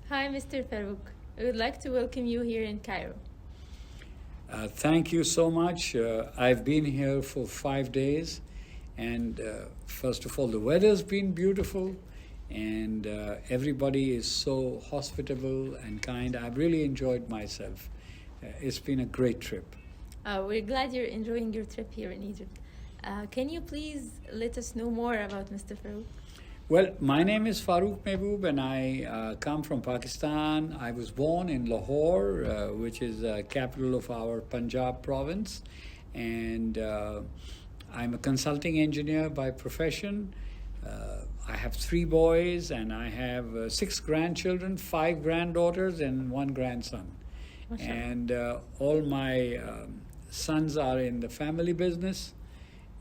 Hi, Mr. Farooq. I would like to welcome you here in Cairo. Thank you so much. I've been here for 5 days, and first of all, the weather's been beautiful, and everybody is so hospitable and kind. I've really enjoyed myself. It's been a great trip. We're glad you're enjoying your trip here in Egypt. Can you please let us know more about Mr. Farooq? Well, my name is Farooq Mehboob, and I come from Pakistan. I was born in Lahore, which is the capital of our Punjab province, and I'm a consulting engineer by profession. I have 3 boys, and I have 6 grandchildren, 5 granddaughters, and 1 grandson. Mashallah. And all my sons are in the family business,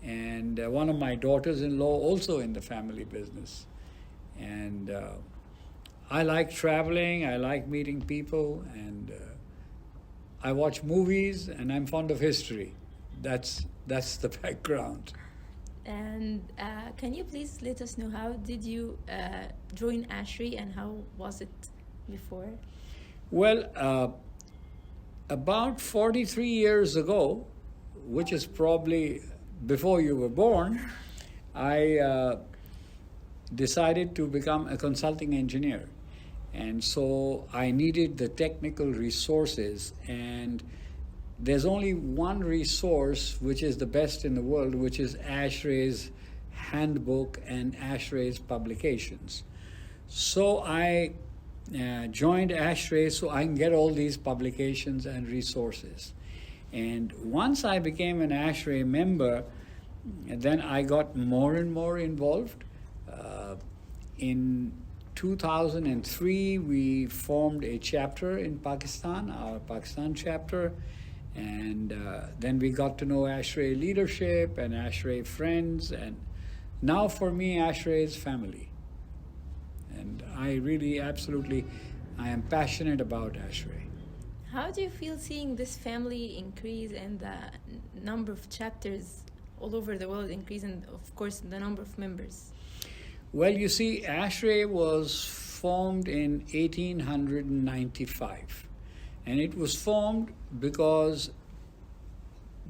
and one of my daughters-in-law also in the family business. And I like traveling, I like meeting people, and I watch movies, and I'm fond of history. That's the background. And can you please let us know how did you join ASHRAE and how was it before? Well, about 43 years ago, which is probably before you were born, I decided to become a consulting engineer. And so I needed the technical resources, and there's only one resource which is the best in the world, which is ASHRAE's handbook and ASHRAE's publications. So I joined ASHRAE so I can get all these publications and resources. And once I became an ASHRAE member, then I got more and more involved. In 2003, we formed a chapter in Pakistan, our Pakistan chapter, and then we got to know ASHRAE leadership and ASHRAE friends, and now for me, ASHRAE is family. And I really, absolutely, I am passionate about ASHRAE. How do you feel seeing this family increase and the number of chapters all over the world increase, and of course the number of members? Well, you see, ASHRAE was formed in 1895, and it was formed because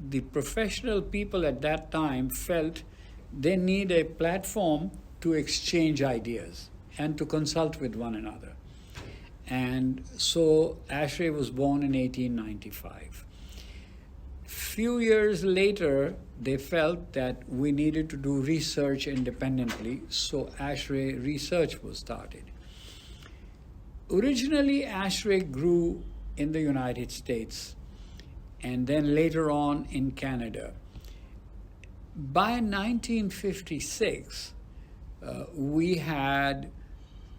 the professional people at that time felt they need a platform to exchange ideas and to consult with one another. And so ASHRAE was born in 1895. Few years later, they felt that we needed to do research independently, so ASHRAE Research was started. Originally, ASHRAE grew in the United States, and then later on in Canada. By 1956, we had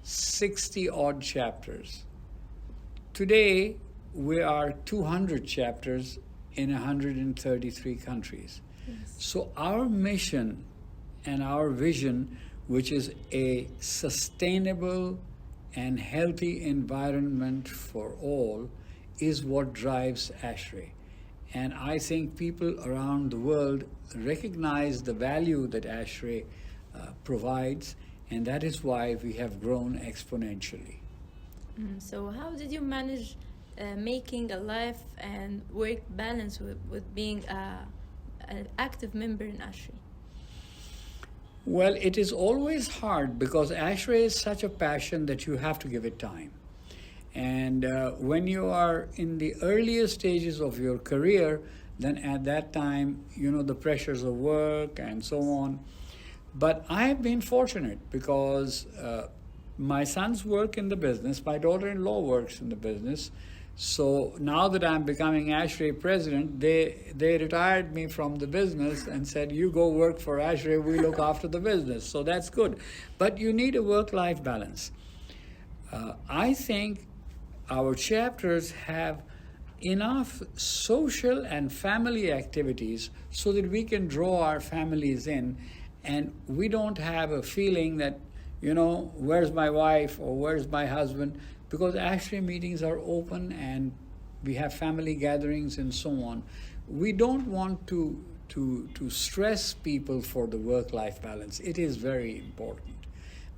60 odd chapters. Today, we are 200 chapters in 133 countries. Yes. So our mission and our vision, which is a sustainable and healthy environment for all, is what drives ASHRAE. And I think people around the world recognize the value that ASHRAE provides, and that is why we have grown exponentially. So how did you manage making a life and work balance with being an active member in ASHRAE? Well, it is always hard because ASHRAE is such a passion that you have to give it time. And when you are in the earlier stages of your career, then at that time, you know, the pressures of work and so on. But I have been fortunate because my sons work in the business, my daughter-in-law works in the business. So now that I'm becoming ASHRAE president, they retired me from the business and said, you go work for ASHRAE, we look after the business. So that's good. But you need a work-life balance. I think our chapters have enough social and family activities so that we can draw our families in, and we don't have a feeling that, you know, where's my wife or where's my husband, because ASHRAE meetings are open and we have family gatherings and so on. We don't want to stress people for the work-life balance. It is very important.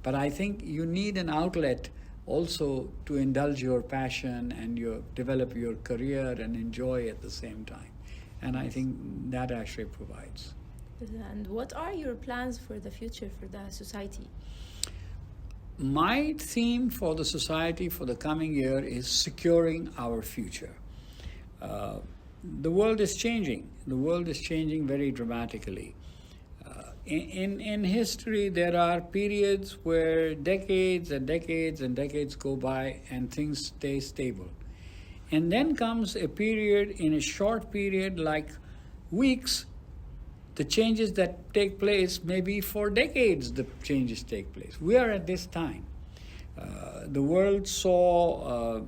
But I think you need an outlet also to indulge your passion and develop your career and enjoy at the same time. And I think that ASHRAE provides. And what are your plans for the future for the society? My theme for the society for the coming year is securing our future. The world is changing. The world is changing very dramatically. In history, there are periods where decades and decades and decades go by and things stay stable. And then comes a period, in a short period like weeks, the changes that take place, maybe for decades the changes take place. We are at this time. The world saw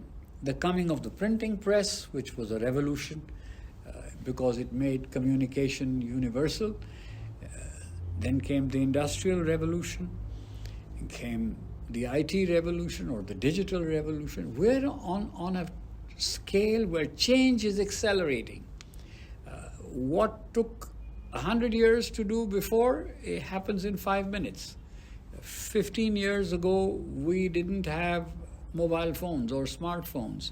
the coming of the printing press, which was a revolution because it made communication universal. Then came the Industrial Revolution, came the IT revolution or the digital revolution. We're on a scale where change is accelerating. What took 100 years to do before, it happens in 5 minutes. 15 years ago, we didn't have mobile phones or smartphones.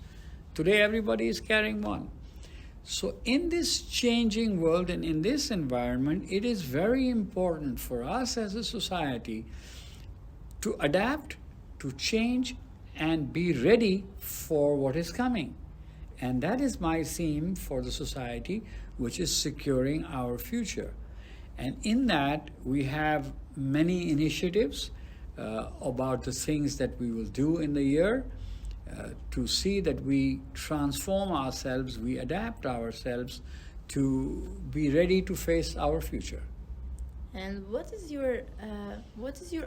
Today, everybody is carrying one. So in this changing world and in this environment, it is very important for us as a society to adapt, to change, and be ready for what is coming. And that is my theme for the society, which is securing our future. And in that, we have many initiatives about the things that we will do in the year to see that we transform ourselves, we adapt ourselves to be ready to face our future. And what is your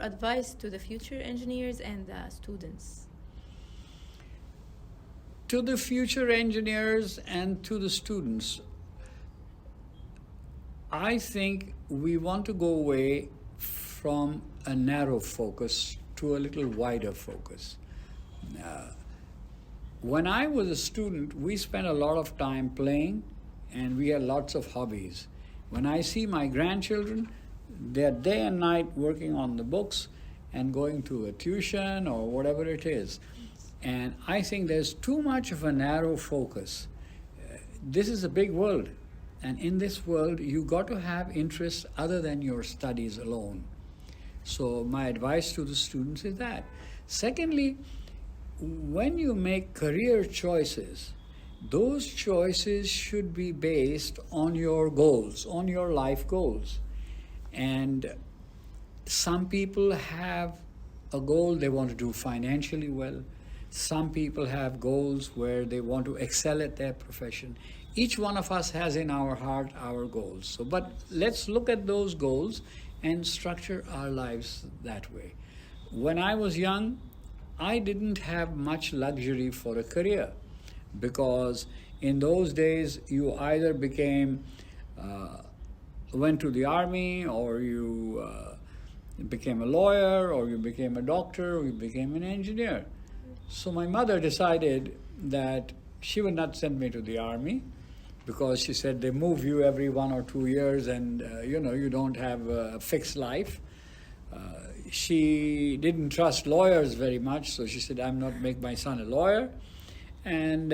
advice to the future engineers and the students? To the future engineers and to the students, I think we want to go away from a narrow focus to a little wider focus. When I was a student, we spent a lot of time playing and we had lots of hobbies. When I see my grandchildren, they're day and night working on the books and going to a tuition or whatever it is. And I think there's too much of a narrow focus. This is a big world. And in this world, you got to have interests other than your studies alone. So my advice to the students is that. Secondly, when you make career choices, those choices should be based on your goals, on your life goals. And some people have a goal they want to do financially well. Some people have goals where they want to excel at their profession. Each one of us has in our heart our goals. So, but let's look at those goals and structure our lives that way. When I was young, I didn't have much luxury for a career because in those days you either went to the army or you became a lawyer or you became a doctor or you became an engineer. So my mother decided that she would not send me to the army because she said they move you every 1 or 2 years and you don't have a fixed life. She didn't trust lawyers very much, so she said, I'm not make my son a lawyer. And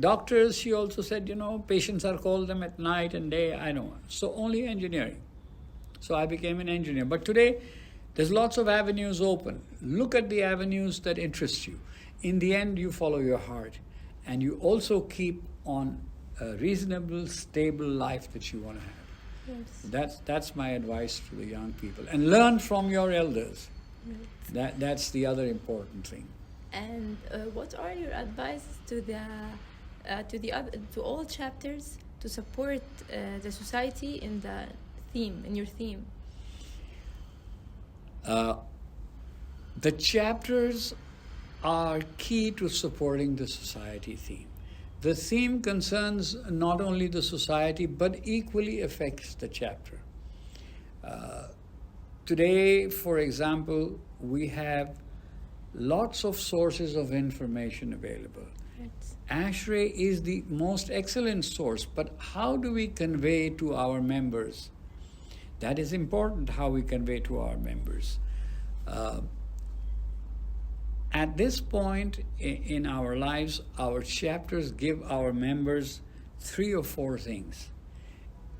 doctors, she also said, patients are called them at night and day, I know. So only engineering. So I became an engineer. But today, there's lots of avenues open. Look at the avenues that interest you. In the end, you follow your heart. And you also keep on a reasonable, stable life that you want to have. Yes. That's my advice to the young people. And learn from your elders. Right. That's the other important thing. And what are your advice to all chapters to support the society in your theme? The chapters are key to supporting the society theme. The theme concerns not only the society, but equally affects the chapter. Today, for example, we have lots of sources of information available. Right. ASHRAE is the most excellent source, but how do we convey to our members? That is important, how we convey to our members. At this point in our lives, our chapters give our members 3 or 4 things.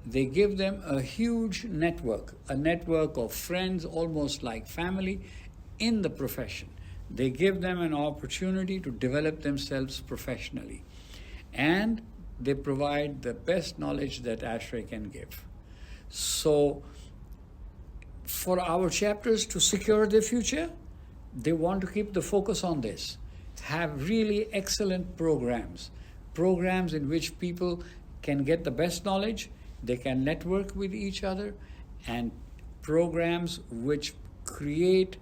They give them a huge network, a network of friends, almost like family, in the profession. They give them an opportunity to develop themselves professionally. And they provide the best knowledge that ASHRAE can give. So, for our chapters to secure their future, they want to keep the focus on this. Have really excellent programs in which people can get the best knowledge, they can network with each other, and programs which create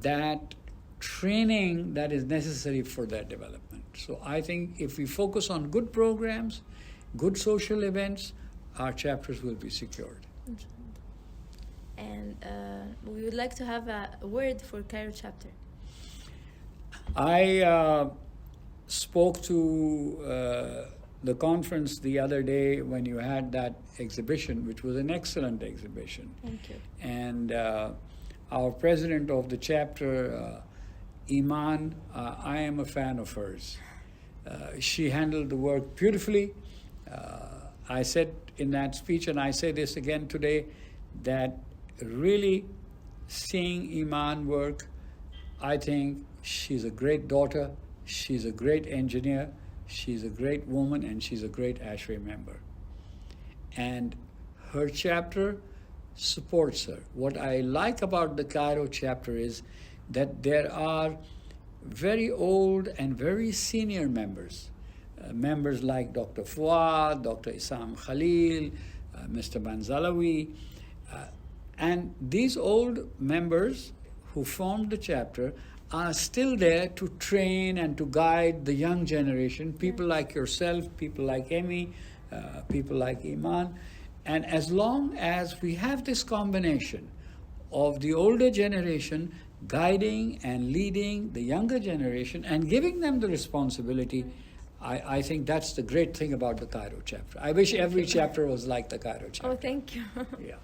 that training that is necessary for their development. So I think if we focus on good programs, good social events, our chapters will be secured. And we would like to have a word for Cairo chapter. I spoke to the conference the other day when you had that exhibition, which was an excellent exhibition. Thank you. And our president of the chapter, Iman, I am a fan of hers. She handled the work beautifully. I said in that speech, and I say this again today, that really seeing Iman work, I think she's a great daughter, she's a great engineer, she's a great woman, and she's a great ASHRAE member. And her chapter supports her. What I like about the Cairo chapter is that there are very old and very senior members. Members like Dr. Fuad, Dr. Isam Khalil, Mr. Banzalawi. And these old members who formed the chapter are still there to train and to guide the young generation, people like yourself, people like Emi, people like Iman. And as long as we have this combination of the older generation guiding and leading the younger generation and giving them the responsibility, I think that's the great thing about the Cairo chapter. I wish every chapter was like the Cairo chapter. Oh, thank you. Yeah.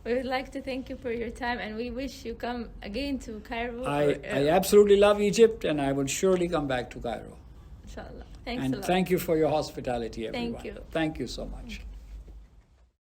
We would like to thank you for your time, and we wish you come again to Cairo. I absolutely love Egypt, and I will surely come back to Cairo. Inshallah. Thanks And a lot. thank you for your hospitality, everyone. Thank you. Thank you so much.